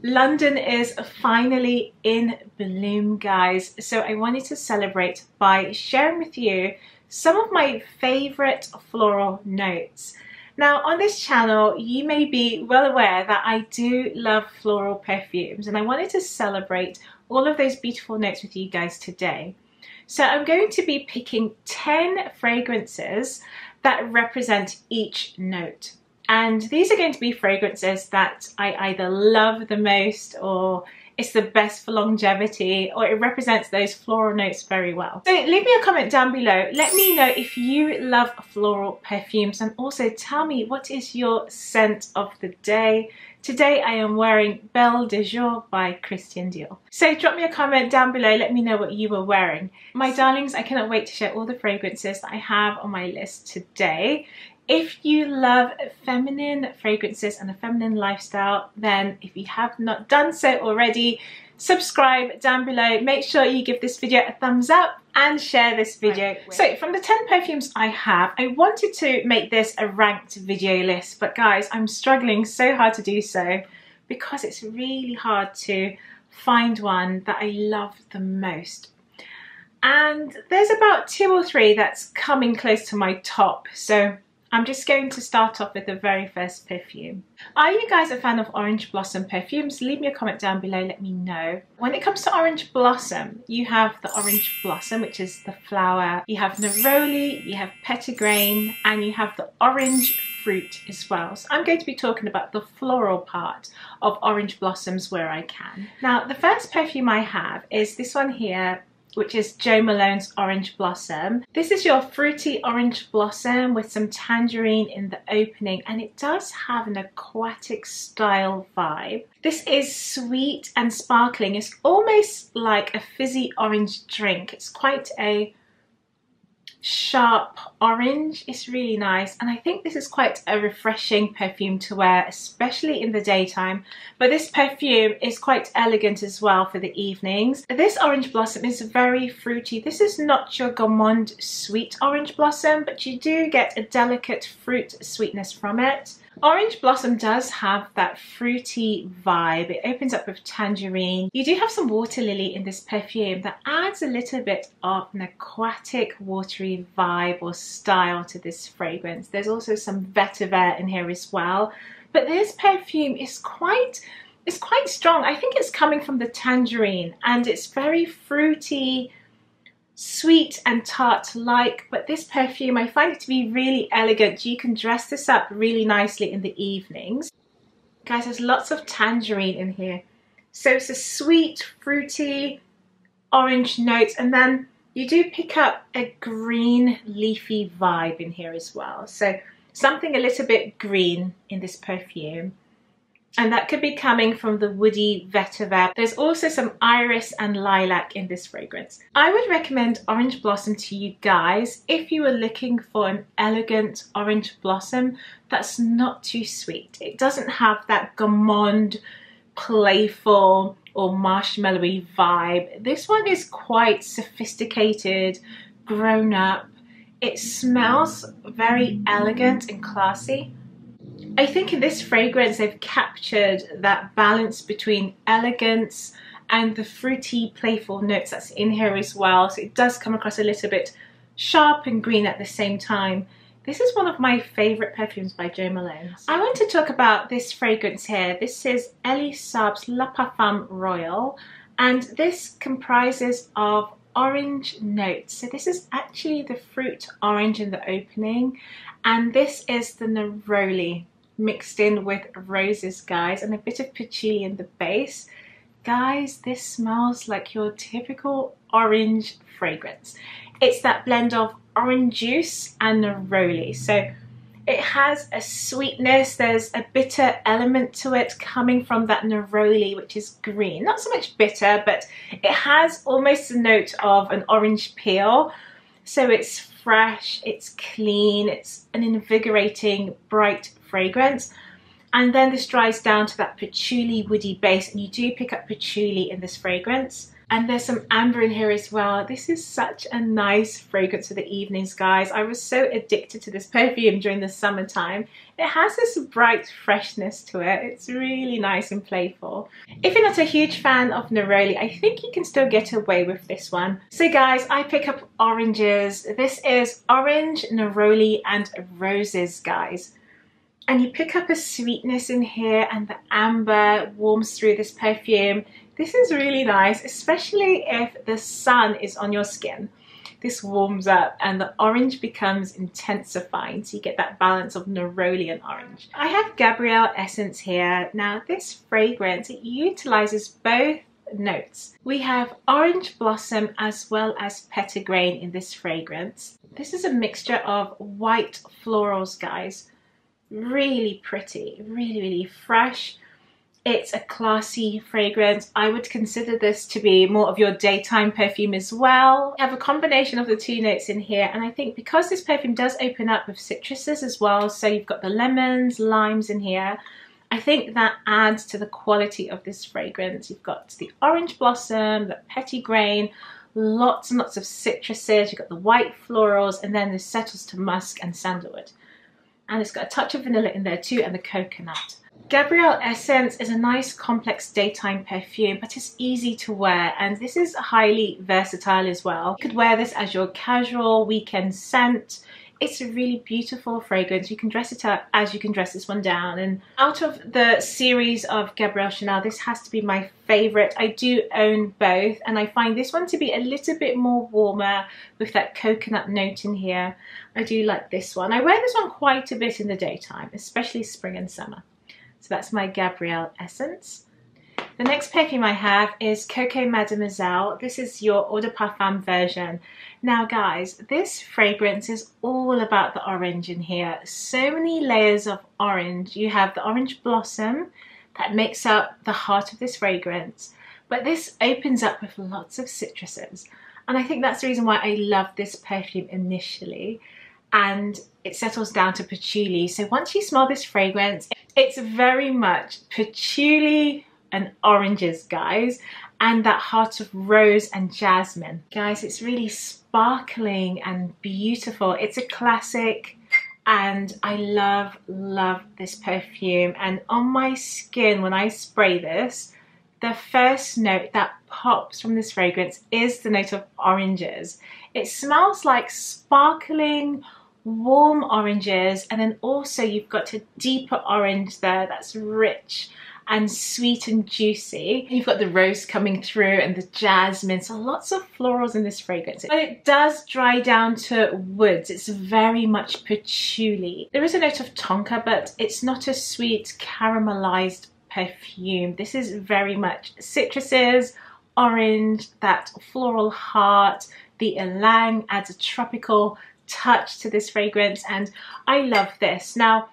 London is finally in bloom, guys. So I wanted to celebrate by sharing with you some of my favorite floral notes. Now on this channel, you may be well aware that I do love floral perfumes, and I wanted to celebrate all of those beautiful notes with you guys today. So I'm going to be picking 10 fragrances that represent each note. And these are going to be fragrances that I either love the most, or it's the best for longevity, or it represents those floral notes very well. So leave me a comment down below. Let me know if you love floral perfumes, and also tell me what is your scent of the day. Today I am wearing Belle de Jour by Christian Dior. So drop me a comment down below, let me know what you were wearing. My darlings, I cannot wait to share all the fragrances that I have on my list today. If you love feminine fragrances and a feminine lifestyle, then if you have not done so already, subscribe down below. Make sure you give this video a thumbs up and share this video. So from the 10 perfumes I have, I wanted to make this a ranked video list, but guys, I'm struggling so hard to do so because it's really hard to find one that I love the most. And there's about 2 or 3 that's coming close to my top. So I'm just going to start off with the very first perfume. Are you guys a fan of Orange Blossom perfumes? Leave me a comment down below, let me know. When it comes to Orange Blossom, you have the Orange Blossom, which is the flower. You have Neroli, you have Petitgrain, and you have the orange fruit as well. So I'm going to be talking about the floral part of Orange Blossoms where I can. Now, the first perfume I have is this one here, which is Jo Malone's Orange Blossom. This is your fruity orange blossom with some tangerine in the opening, and it does have an aquatic style vibe. This is sweet and sparkling. It's almost like a fizzy orange drink. It's quite a sharp orange. It's really nice, and I think this is quite a refreshing perfume to wear, especially in the daytime. But this perfume is quite elegant as well for the evenings. This Orange Blossom is very fruity. This is not your gourmand sweet Orange Blossom, but you do get a delicate fruit sweetness from it. Orange Blossom does have that fruity vibe. It opens up with tangerine. You do have some water lily in this perfume that adds a little bit of an aquatic watery vibe or style to this fragrance. There's also some vetiver in here as well. But this perfume is quite strong. I think it's coming from the tangerine, and it's very fruity, sweet and tart-like. But this perfume, I find it to be really elegant. You can dress this up really nicely in the evenings. Guys, there's lots of tangerine in here. So it's a sweet, fruity, orange note, and then you do pick up a green leafy vibe in here as well. So something a little bit green in this perfume. And that could be coming from the woody vetiver. There's also some iris and lilac in this fragrance. I would recommend Orange Blossom to you guys if you were looking for an elegant orange blossom that's not too sweet. It doesn't have that gourmand, playful or marshmallowy vibe. This one is quite sophisticated, grown up. It smells very elegant and classy. I think in this fragrance they've captured that balance between elegance and the fruity, playful notes that's in here as well. So it does come across a little bit sharp and green at the same time. This is one of my favourite perfumes by Jo Malone. I want to talk about this fragrance here. This is Elie Saab's La Parfum Royale, and this comprises of orange notes. So this is actually the fruit orange in the opening, and this is the neroli mixed in with roses, guys, and a bit of patchouli in the base. Guys, this smells like your typical orange fragrance. It's that blend of orange juice and neroli. So it has a sweetness, there's a bitter element to it coming from that neroli, which is green. Not so much bitter, but it has almost a note of an orange peel. So it's fresh, it's clean, it's an invigorating, bright fragrance. And then this dries down to that patchouli woody base, and you do pick up patchouli in this fragrance. And there's some amber in here as well. This is such a nice fragrance for the evenings, guys. I was so addicted to this perfume during the summertime. It has this bright freshness to it. It's really nice and playful. If you're not a huge fan of Neroli, I think you can still get away with this one. So guys, I pick up oranges. This is orange, neroli and roses, guys. And you pick up a sweetness in here, and the amber warms through this perfume. This is really nice, especially if the sun is on your skin. This warms up and the orange becomes intensifying, so you get that balance of neroli and orange. I have Gabrielle Essence here. Now this fragrance, it utilizes both notes. We have orange blossom as well as petitgrain in this fragrance. This is a mixture of white florals, guys. Really pretty, really fresh. It's a classy fragrance. I would consider this to be more of your daytime perfume as well. I have a combination of the two notes in here, and I think because this perfume does open up with citruses as well, so you've got the lemons, limes in here, I think that adds to the quality of this fragrance. You've got the orange blossom, the petitgrain, lots and lots of citruses, you've got the white florals, and then this settles to musk and sandalwood. And it's got a touch of vanilla in there too, and the coconut. Gabrielle Essence is a nice complex daytime perfume, but it's easy to wear, and this is highly versatile as well. You could wear this as your casual weekend scent. It's a really beautiful fragrance. You can dress it up as you can dress this one down. And out of the series of Gabrielle Chanel, this has to be my favorite. I do own both, and I find this one to be a little bit more warmer with that coconut note in here. I do like this one. I wear this one quite a bit in the daytime, especially spring and summer. So that's my Gabrielle Essence. The next perfume I have is Coco Mademoiselle. This is your Eau de Parfum version. Now guys, this fragrance is all about the orange in here. So many layers of orange. You have the orange blossom that makes up the heart of this fragrance, but this opens up with lots of citruses. And I think that's the reason why I love this perfume initially. And it settles down to patchouli. So once you smell this fragrance, it's very much patchouli and oranges, guys, and that heart of rose and jasmine. Guys, it's really sparkling and beautiful. It's a classic, and I love this perfume. And on my skin, when I spray this, the first note that pops from this fragrance is the note of oranges. It smells like sparkling, warm oranges, and then also you've got a deeper orange there that's rich and sweet and juicy. You've got the rose coming through and the jasmine, so lots of florals in this fragrance. But it does dry down to woods. It's very much patchouli. There is a note of tonka, but it's not a sweet caramelized perfume. This is very much citruses, orange, that floral heart. The ylang adds a tropical touch to this fragrance, and I love this. Now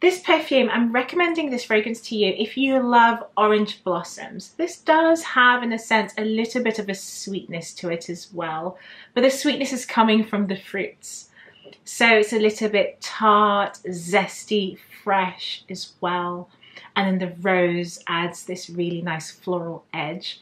this perfume, I'm recommending this fragrance to you if you love orange blossoms. This does have, in a sense, a little bit of a sweetness to it as well, but the sweetness is coming from the fruits, so it's a little bit tart, zesty, fresh as well. And then the rose adds this really nice floral edge.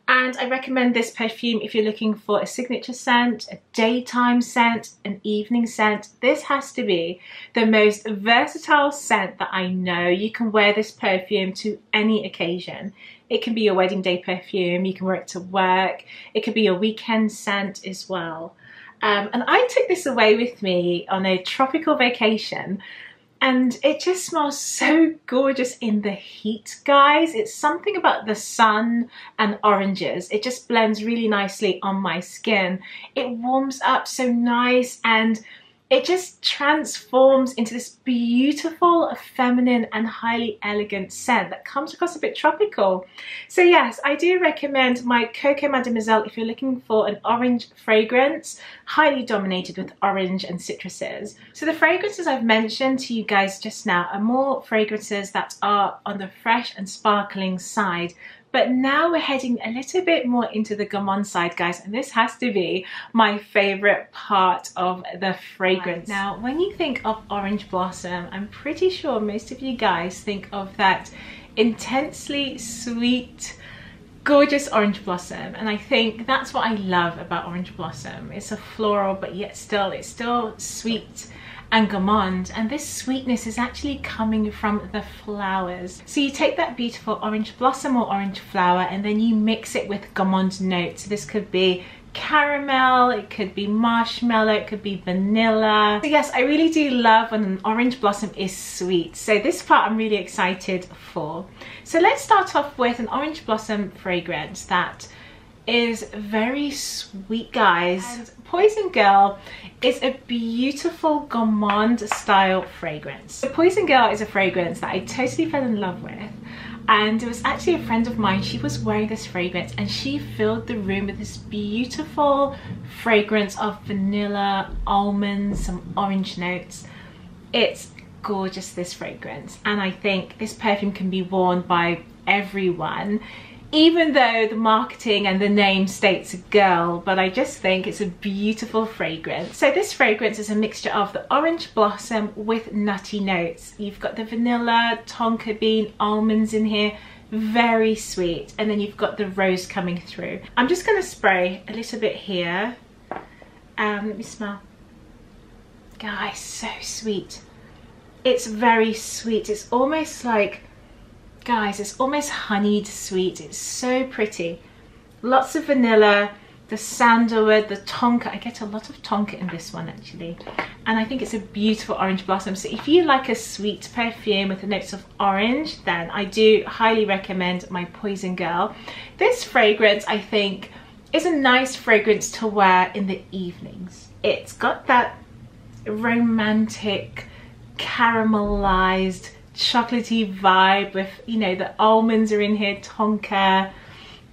And I recommend this perfume if you're looking for a signature scent, a daytime scent, an evening scent. This has to be the most versatile scent that I know. You can wear this perfume to any occasion. It can be your wedding day perfume, you can wear it to work, it could be your weekend scent as well. And I took this away with me on a tropical vacation, and it just smells so gorgeous in the heat, guys. It's something about the sun and oranges. It just blends really nicely on my skin. It warms up so nice, and it just transforms into this beautiful, feminine and highly elegant scent that comes across a bit tropical. So yes, I do recommend my Coco Mademoiselle if you're looking for an orange fragrance, highly dominated with orange and citruses. So the fragrances I've mentioned to you guys just now are more fragrances that are on the fresh and sparkling side. But now we're heading a little bit more into the gourmand side, guys, and this has to be my favorite part of the fragrance. Now, when you think of orange blossom, I'm pretty sure most of you guys think of that intensely sweet, gorgeous orange blossom, and I think that's what I love about orange blossom. It's a floral, but yet it's still sweet and gourmand, and this sweetness is actually coming from the flowers. So you take that beautiful orange blossom or orange flower and then you mix it with gourmand notes. This could be caramel, it could be marshmallow, it could be vanilla. So yes, I really do love when an orange blossom is sweet. So this part I'm really excited for. So let's start off with an orange blossom fragrance that is very sweet, guys. And Poison Girl is a beautiful gourmand style fragrance. So Poison Girl is a fragrance that I totally fell in love with, and it was actually a friend of mine. She was wearing this fragrance and she filled the room with this beautiful fragrance of vanilla, almonds, some orange notes. It's gorgeous, this fragrance, and I think this perfume can be worn by everyone, even though the marketing and the name states a girl, but I just think it's a beautiful fragrance. So this fragrance is a mixture of the orange blossom with nutty notes. You've got the vanilla, tonka bean, almonds in here, very sweet, and then you've got the rose coming through. I'm just going to spray a little bit here. Let me smell. Guys, so sweet. It's very sweet. It's almost like, guys, it's almost honeyed sweet. It's so pretty. Lots of vanilla, the sandalwood, the tonka. I get a lot of tonka in this one actually, and I think it's a beautiful orange blossom. So if you like a sweet perfume with the notes of orange, then I do highly recommend my Poison Girl. This fragrance, I think, is a nice fragrance to wear in the evenings. It's got that romantic, caramelized, chocolatey vibe with, you know, the almonds are in here, tonka,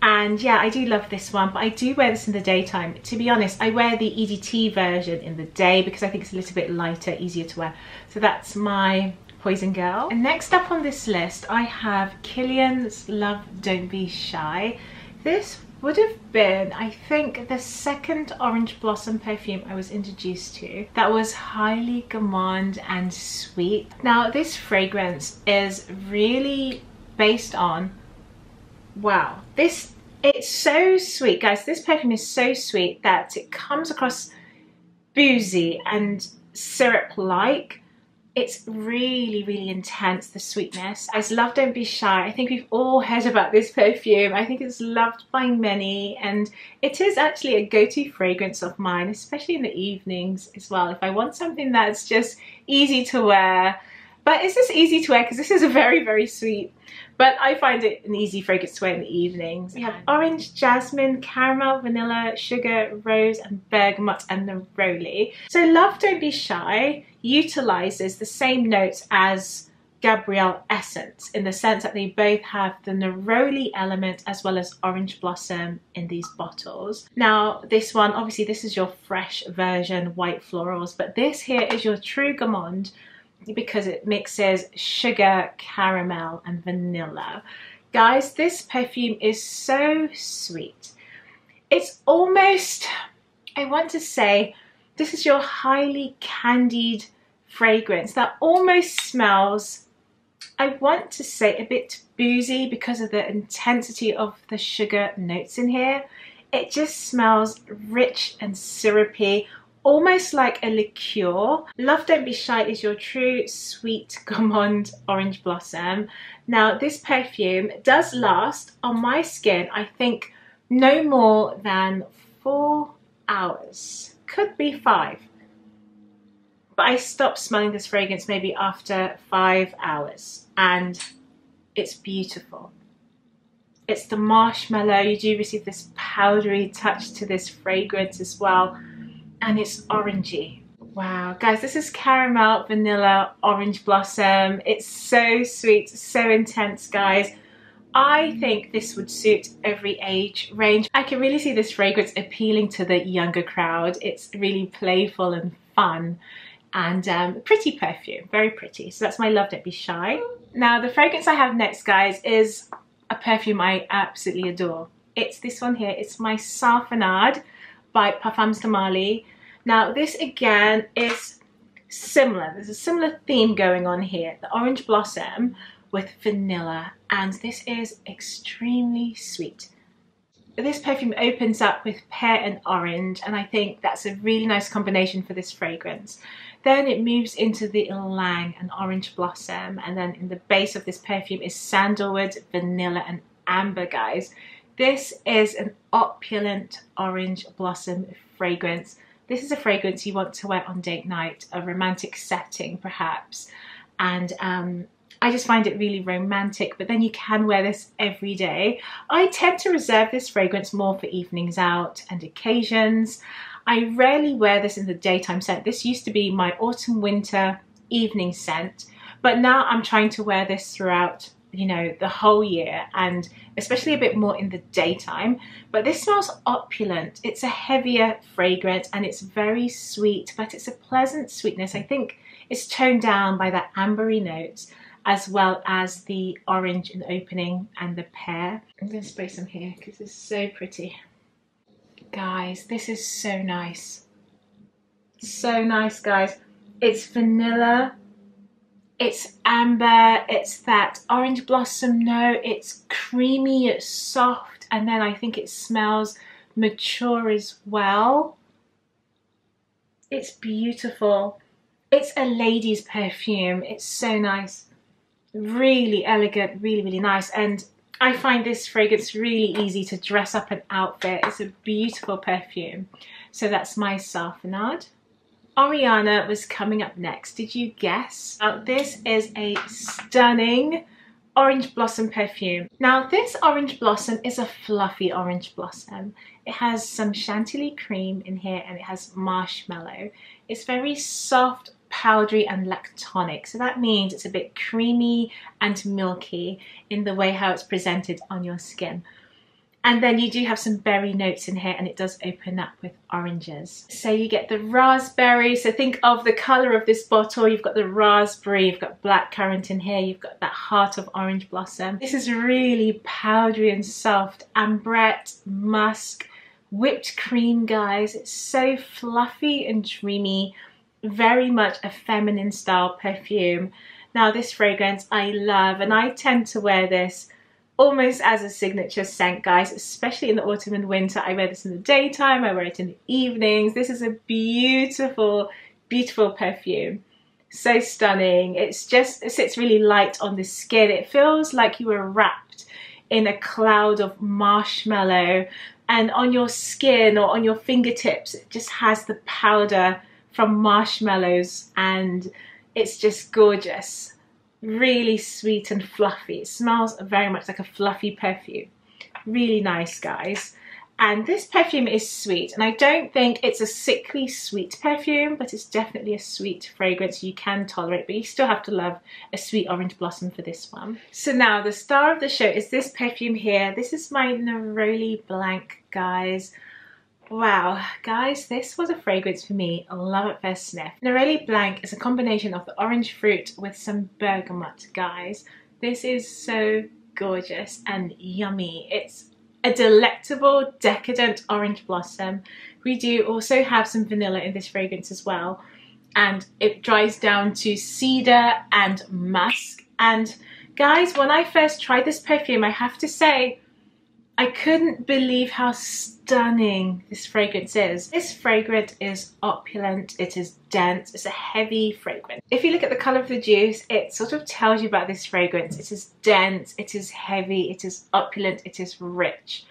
and yeah, I do love this one, but I do wear this in the daytime. To be honest, I wear the EDT version in the day because I think it's a little bit lighter, easier to wear. So that's my Poison Girl. And next up on this list, I have Kilian's Love Don't Be Shy. This would have been, I think, the second orange blossom perfume I was introduced to that was highly gourmand and sweet. Now this fragrance is really based on, wow, it's so sweet, guys. This perfume is so sweet that it comes across boozy and syrup-like. It's really, really intense, the sweetness. As Love Don't Be Shy, I think we've all heard about this perfume. I think it's loved by many, and it is actually a go-to fragrance of mine, especially in the evenings as well. If I want something that's just easy to wear, but it's just easy to wear because this is a very, very sweet, but I find it an easy fragrance to wear in the evenings. We have orange, jasmine, caramel, vanilla, sugar, rose, and bergamot, and neroli. So Love Don't Be Shy utilizes the same notes as Gabrielle Essence in the sense that they both have the neroli element as well as orange blossom in these bottles. Now this one, obviously this is your fresh version, white florals, but this here is your true gourmand because it mixes sugar, caramel, and vanilla. Guys, this perfume is so sweet. It's almost, I want to say, this is your highly candied fragrance that almost smells, I want to say, a bit boozy because of the intensity of the sugar notes in here. It just smells rich and syrupy, almost like a liqueur. Love Don't Be Shy is your true sweet gourmand orange blossom. Now this perfume does last on my skin, I think, no more than 4 hours. Could be 5. But I stopped smelling this fragrance maybe after 5 hours, and it's beautiful. It's the marshmallow. You do receive this powdery touch to this fragrance as well, and it's orangey. Wow, guys, this is caramel, vanilla, orange blossom. It's so sweet, so intense, guys. I think this would suit every age range. I can really see this fragrance appealing to the younger crowd. It's really playful and fun, and pretty perfume, very pretty. So that's my Love Don't Be Shy. Now the fragrance I have next, guys, is a perfume I absolutely adore. It's this one here. It's my Safenard by Perfumes de Marly. Now this again is similar. There's a similar theme going on here. The orange blossom with vanilla, and this is extremely sweet. this perfume opens up with pear and orange, and I think that's a really nice combination for this fragrance. Then it moves into the ylang and orange blossom, and then in the base of this perfume is sandalwood, vanilla and amber, guys. This is an opulent orange blossom fragrance. This is a fragrance you want to wear on date night, a romantic setting perhaps, and I just find it really romantic, but then you can wear this every day. I tend to reserve this fragrance more for evenings out and occasions. I rarely wear this in the daytime scent. This used to be my autumn winter evening scent, but now I'm trying to wear this throughout, you know, the whole year, and especially a bit more in the daytime. But this smells opulent. It's a heavier fragrance and it's very sweet, but it's a pleasant sweetness. I think it's toned down by that ambery notes, as well as the orange in the opening and the pear. I'm going to spray some here because it's so pretty. Guys, this is so nice. So nice, guys. It's vanilla, it's amber, it's that orange blossom note, it's creamy, it's soft, and then I think it smells mature as well. It's beautiful. It's a lady's perfume. It's so nice. Really elegant, really, really nice. And I find this fragrance really easy to dress up an outfit. It's a beautiful perfume. So that's my Safenard. Oriana was coming up next. Did you guess? This is a stunning orange blossom perfume. Now this orange blossom is a fluffy orange blossom. It has some chantilly cream in here and it has marshmallow. It's very soft, powdery and lactonic, so that means it's a bit creamy and milky in the way how it's presented on your skin. And then you do have some berry notes in here, and it does open up with oranges. So you get the raspberry, so think of the colour of this bottle. You've got the raspberry, you've got blackcurrant in here, you've got that heart of orange blossom. This is really powdery and soft, ambrette, musk, whipped cream, guys. It's so fluffy and dreamy. Very much a feminine style perfume. Now this fragrance I love, and I tend to wear this almost as a signature scent, guys, especially in the autumn and winter. I wear this in the daytime, I wear it in the evenings. This is a beautiful, beautiful perfume. So stunning. It's just, it sits really light on the skin. It feels like you were wrapped in a cloud of marshmallow, and on your skin or on your fingertips it just has the powder from marshmallows, and it's just gorgeous. Really sweet and fluffy. It smells very much like a fluffy perfume. Really nice, guys. And this perfume is sweet, and I don't think it's a sickly sweet perfume, but it's definitely a sweet fragrance you can tolerate, but you still have to love a sweet orange blossom for this one. So now the star of the show is this perfume here. This is my Neroli Blank, guys. Wow, guys, this was a fragrance for me, a love at first sniff. Neroli Blank is a combination of the orange fruit with some bergamot, guys. This is so gorgeous and yummy. It's a delectable, decadent orange blossom. We do also have some vanilla in this fragrance as well, and it dries down to cedar and musk. And guys, when I first tried this perfume, I have to say, I couldn't believe how stunning this fragrance is. This fragrance is opulent, it is dense, it's a heavy fragrance. If you look at the colour of the juice, it sort of tells you about this fragrance. It is dense, it is heavy, it is opulent, it is rich.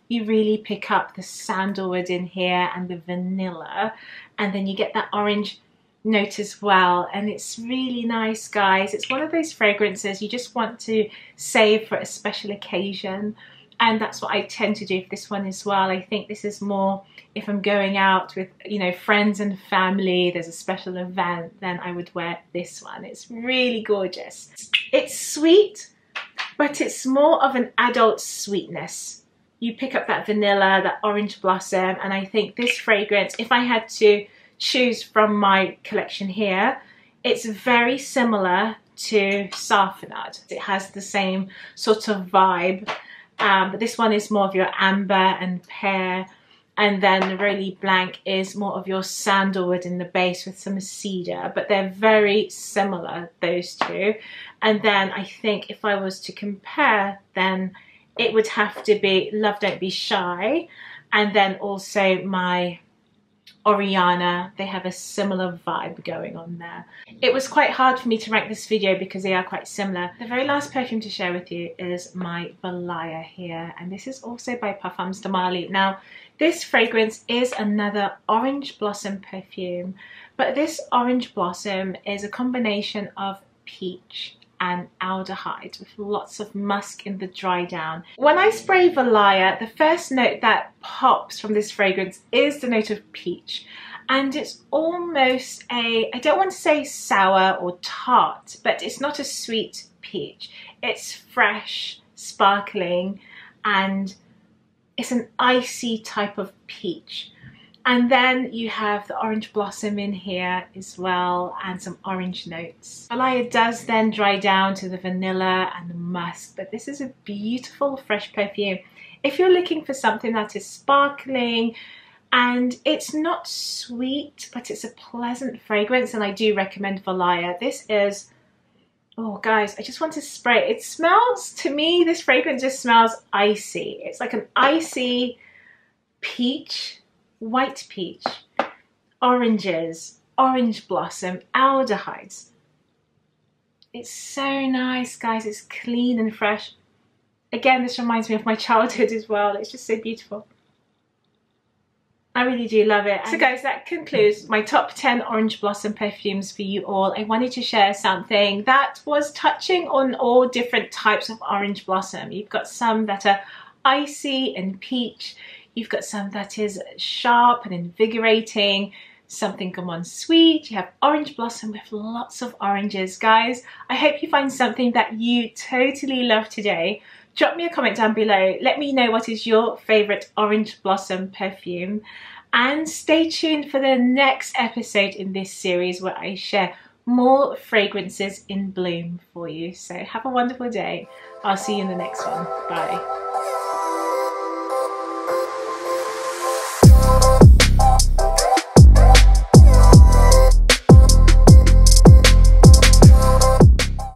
You really pick up the sandalwood in here and the vanilla, and then you get that orange note as well, and it's really nice, guys. It's one of those fragrances you just want to save for a special occasion. And that's what I tend to do for this one as well. I think this is more if I'm going out with, you know, friends and family, there's a special event, then I would wear this one. It's really gorgeous. It's sweet, but it's more of an adult sweetness. You pick up that vanilla, that orange blossom, and I think this fragrance, if I had to choose from my collection here, it's very similar to Safenard. It has the same sort of vibe. But this one is more of your amber and pear, and then Neroli Blank is more of your sandalwood in the base with some cedar, but they're very similar, those two. And then I think if I was to compare, then it would have to be Love Don't Be Shy, and then also my Oriana. They have a similar vibe going on there. It was quite hard for me to rank this video because they are quite similar. The very last perfume to share with you is my Valaya here, and this is also by Perfumes de Mali. Now, this fragrance is another orange blossom perfume, but this orange blossom is a combination of peach and aldehyde with lots of musk in the dry down. When I spray Valaya, the first note that pops from this fragrance is the note of peach, and it's almost a, I don't want to say sour or tart, but it's not a sweet peach. It's fresh, sparkling, and it's an icy type of peach. And then you have the orange blossom in here as well, and some orange notes. Valaya does then dry down to the vanilla and the musk, but this is a beautiful fresh perfume. If you're looking for something that is sparkling and it's not sweet, but it's a pleasant fragrance, and I do recommend Valaya. This is, oh guys, I just want to spray. It smells, to me, this fragrance just smells icy. It's like an icy peach, white peach, oranges, orange blossom, aldehydes. It's so nice, guys. It's clean and fresh. Again, this reminds me of my childhood as well. It's just so beautiful. I really do love it. So guys, that concludes my top 10 orange blossom perfumes for you all. I wanted to share something that was touching on all different types of orange blossom. You've got some that are icy and peach. You've got some that is sharp and invigorating, something come on sweet. You have orange blossom with lots of oranges. Guys, I hope you find something that you totally love today. Drop me a comment down below. Let me know what is your favorite orange blossom perfume. And stay tuned for the next episode in this series where I share more fragrances in bloom for you. So have a wonderful day. I'll see you in the next one. Bye.